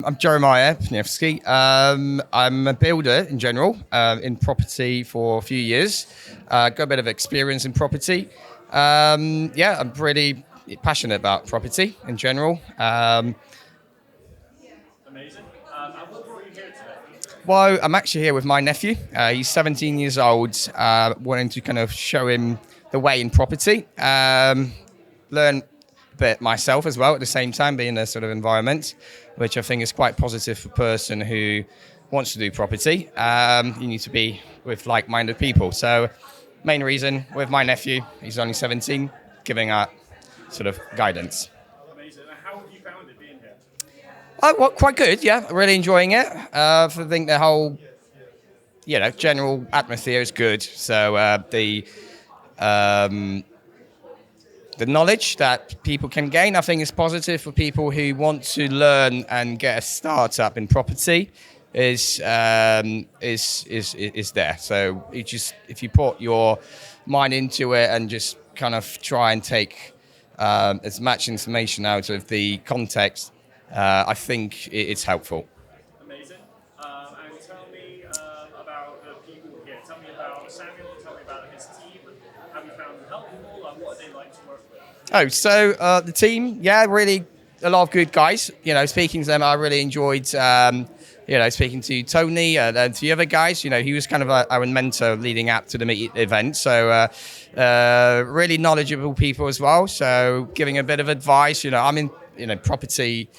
I'm Jeremiah Pniewski. I'm a builder in general, in property for a few years. Got a bit of experience in property. I'm really passionate about property in general. Amazing. And what brought you here today? Well, I'm actually here with my nephew. He's 17 years old, wanting to kind of show him the way in property. Learn a bit myself as well at the same time, being in a sort of environment, which I think is quite positive for a person who wants to do property. You need to be with like-minded people. So main reason with my nephew, he's only 17, giving out sort of guidance. Amazing. And how have you found it being here? Oh, well, quite good, yeah. Really enjoying it. I think the whole, general atmosphere is good. So the knowledge that people can gain, I think, is positive for people who want to learn and get a startup in property. Is there. So if you put your mind into it and just kind of try and take as much information out of the context, I think it's helpful. Amazing. And tell me about the people here. Tell me about Samuel. Tell me about his team. Have you found them helpful? And what are they like to work with? Oh, so the team, really a lot of good guys. Speaking to them, I really enjoyed, speaking to Tony and the other guys. He was kind of our mentor leading up to the event. So really knowledgeable people as well. So giving a bit of advice. I'm in, property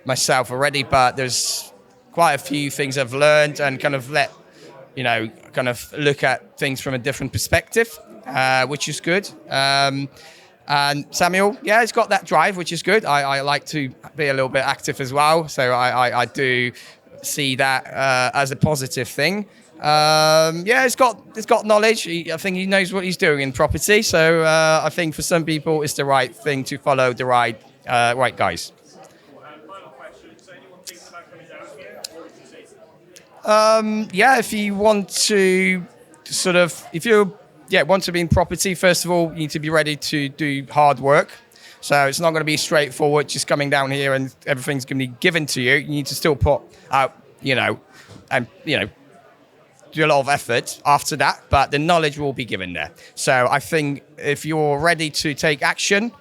myself already, but there's quite a few things I've learned and kind of kind of look at things from a different perspective, which is good. And Samuel, he's got that drive, which is good. I like to be a little bit active as well, so I do see that as a positive thing. He's got knowledge. I think he knows what he's doing in property. So I think for some people, it's the right thing to follow the right guys. And final question. So anyone thinking about coming down here? What would you say to them? If you want to want to be in property, first of all, you need to be ready to do hard work. So it's not going to be straightforward, just coming down here and everything's going to be given to you. You need to still put out, do a lot of effort after that, but the knowledge will be given there. So I think if you're ready to take action,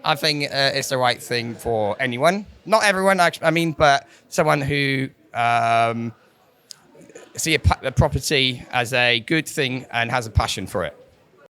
I think it's the right thing for anyone. Not everyone, but someone who see a property as a good thing and has a passion for it.